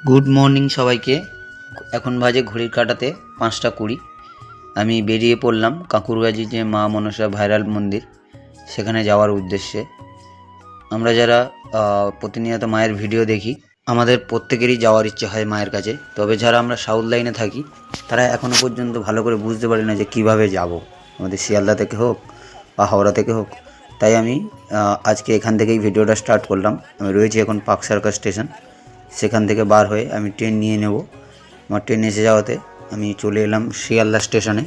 Good morning সবাইকে। এখন বাজে ঘড়ির কাঁটাতে 5টা 20। আমি বেরিয়ে পড়লাম কাঁকুরগাছি যে মা মনসা ভাইরাল মন্দির সেখানে যাওয়ার উদ্দেশ্যে। আমরা যারা প্রতিনিয়ত মায়ের ভিডিও দেখি আমাদের প্রত্যেকেরই যাওয়ার ইচ্ছে হয় মায়ের কাছে। তবে যারা আমরা সাউথ লাইনে থাকি তারা এখনও পর্যন্ত ভালো করে বুঝতে পারি না যে কিভাবে যাব, আমাদের শিয়ালদা থেকে হোক বা হাওড়া থেকে হোক। তাই আমি আজকে এখান থেকেই ভিডিওটা স্টার্ট করলাম। আমি রয়েছি এখন পার্ক সার্কাস স্টেশন, সেখান থেকে বার হয়ে আমি ট্রেন নিয়ে নেব। আমার ট্রেন এসে যাওয়াতে আমি চলে এলাম শিয়ালদা স্টেশনে।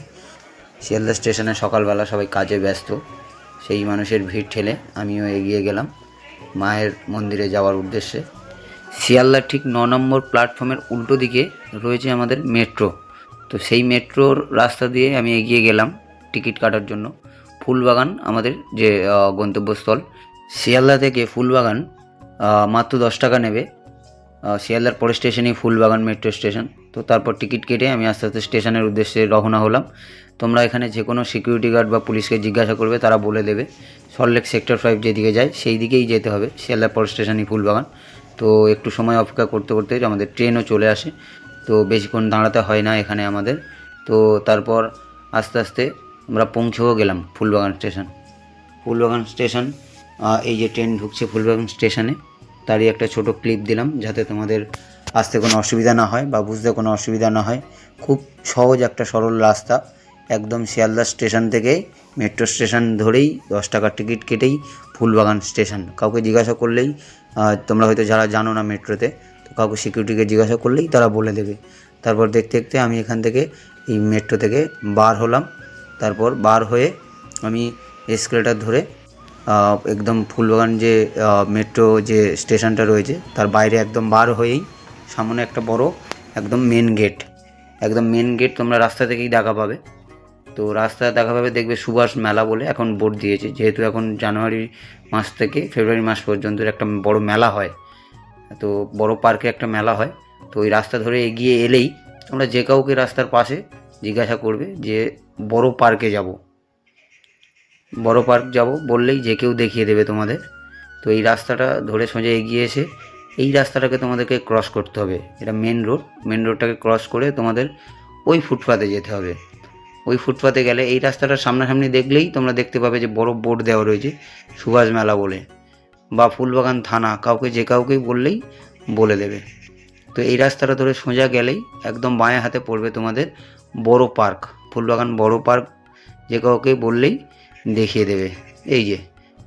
শিয়ালদা স্টেশনে সকালবেলা সবাই কাজে ব্যস্ত, সেই মানুষের ভিড় ঠেলে আমিও এগিয়ে গেলাম মায়ের মন্দিরে যাওয়ার উদ্দেশ্যে। শিয়ালদার ঠিক 9 নম্বর প্ল্যাটফর্মের উল্টো দিকে রয়েছে আমাদের মেট্রো। তো সেই মেট্রোর রাস্তা দিয়ে আমি এগিয়ে গেলাম টিকিট কাটার জন্য। ফুলবাগান আমাদের যে গন্তব্যস্থল। শিয়ালদা থেকে ফুলবাগান মাত্র 10 টাকা নেবে। শিয়ালদার পরের স্টেশনই ফুলবাগান মেট্রো স্টেশন। তো তারপর টিকিট কেটে আমি আস্তে আস্তে স্টেশনের উদ্দেশ্যে রওনা হলাম। তোমরা এখানে যে কোনো সিকিউরিটি গার্ড বা পুলিশকে জিজ্ঞাসা করবে, তারা বলে দেবে সল্টলেক সেক্টর 5 যেদিকে যায় সেই দিকেই যেতে হবে। শিয়ালদার পরের স্টেশনই ফুলবাগান। তো একটু সময় অপেক্ষা করতে করতে আমাদের ট্রেনও চলে আসে, তো বেশিক্ষণ দাঁড়াতে হয় না এখানে আমাদের। তো তারপর আস্তে আস্তে আমরা পৌঁছেও গেলাম ফুলবাগান স্টেশন। ফুলবাগান স্টেশন, এই যে ট্রেন ঢুকছে ফুলবাগান স্টেশনে, তারই একটা ছোট ক্লিপ দিলাম যাতে তোমাদের আসতে কোনো অসুবিধা না হয় বা বুঝতে কোনো অসুবিধা না হয়। খুব সহজ একটা সরল রাস্তা, একদম শিয়ালদা স্টেশন থেকে মেট্রো স্টেশন ধরেই 10 টাকার টিকিট কেটেই ফুলবাগান স্টেশন। কাউকে জিজ্ঞাসা করলেই, তোমরা হয়তো যারা জানো না মেট্রোতে, তো কাউকে সিকিউরিটিকে জিজ্ঞাসা করলেই তারা বলে দেবে। তারপর দেখতে দেখতে আমি এখান থেকে এই মেট্রো থেকে বার হলাম। তারপর বার হয়ে আমি এসকেলেটার ধরে একদম ফুলবাগান যে মেট্রো যে স্টেশনটা রয়েছে তার বাইরে একদম বার হয়েই সামনে একটা বড় একদম মেন গেট, একদম মেন গেট তোমরা রাস্তা থেকেই দেখা পাবে। তো রাস্তায় দেখা পাবে, দেখবে সুভাষ মেলা বলে এখন বোর্ড দিয়েছে, যেহেতু এখন জানুয়ারি মাস থেকে ফেব্রুয়ারি মাস পর্যন্ত একটা বড় মেলা হয়। তো বড় পার্কে একটা মেলা হয়। তো ওই রাস্তা ধরে এগিয়ে এলেই তোমরা যে কাউকে রাস্তার পাশে জিজ্ঞাসা করবে যে বড় পার্কে যাব, বড় পার্ক যাব বললেই যে কেউ দেখিয়ে দেবে তোমাদের। তো এই রাস্তাটা ধরে সোজা এগিয়ে এসে এই রাস্তাটাকে তোমাদেরকে ক্রস করতে হবে। এটা মেন রোড, মেন রোডটাকে ক্রস করে তোমাদের ওই ফুটপাতে যেতে হবে। ওই ফুটপাতে গেলে এই রাস্তাটার সামনাসামনি দেখলেই তোমরা দেখতে পাবে যে বড় বোর্ড দেওয়া রয়েছে সুভাষ মেলা বলে বা ফুলবাগান থানা, কাউকে যে কাউকেই বললেই বলে দেবে। তো এই রাস্তাটা ধরে সোজা গেলেই একদম বাঁয়ে হাতে পড়বে তোমাদের বড় পার্ক, ফুলবাগান বড় পার্ক। যে কাউকে বললেই দেখিয়ে দেবে। এই যে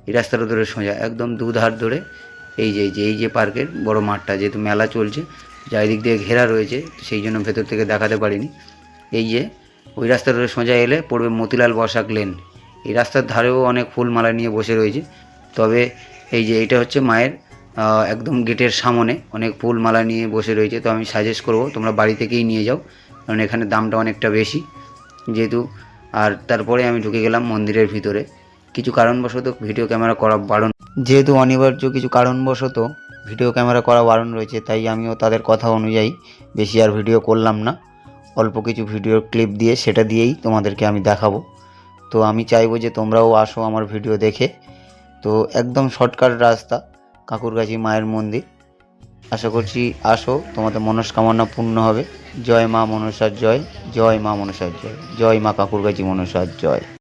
এই রাস্তাটা ধরে সোজা একদম দুধার ধরে এই যে পার্কের বড় মাঠটা, যেহেতু মেলা চলছে চারিদিক দিয়ে ঘেরা রয়েছে সেই জন্য ভেতর থেকে দেখাতে পারিনি। এই যে ওই রাস্তা ধরে সোজা এলে পড়বে মতিলাল বসাক লেন। এই রাস্তার ধারেও অনেক ফুল মালা নিয়ে বসে রয়েছে। তবে এই যে এটা হচ্ছে মায়ের একদম গেটের সামনে অনেক ফুল মালা নিয়ে বসে রয়েছে। তো আমি সাজেস্ট করব তোমরা বাড়ি থেকেই নিয়ে যাও, কারণ এখানে দামটা অনেকটা বেশি যেহেতু। আর তারপরে আমি ঢুকে গেলাম মন্দিরের ভিতরে। কিছু কারণবশত ভিডিও ক্যামেরা করা বারণ, যেহেতু অনিবার্য কিছু কারণবশত ভিডিও ক্যামেরা করা বারণ রয়েছে, তাই আমিও তাদের কথা অনুযায়ী বেশি আর ভিডিও করলাম না। অল্প কিছু ভিডিওর ক্লিপ দিয়ে সেটা দিয়েই তোমাদেরকে আমি দেখাবো। তো আমি চাইবো যে তোমরাও আসো আমার ভিডিও দেখে। তো একদম শর্টকাট রাস্তা কাঁকুরগাছি মায়ের মন্দির। আশা করছি আসো, তোমাদের মনস্কামনা পূর্ণ হবে। জয় মা মনসার জয়, জয় মা মনসার জয়, জয় মা কাঁকুরগাছি মনসার জয়।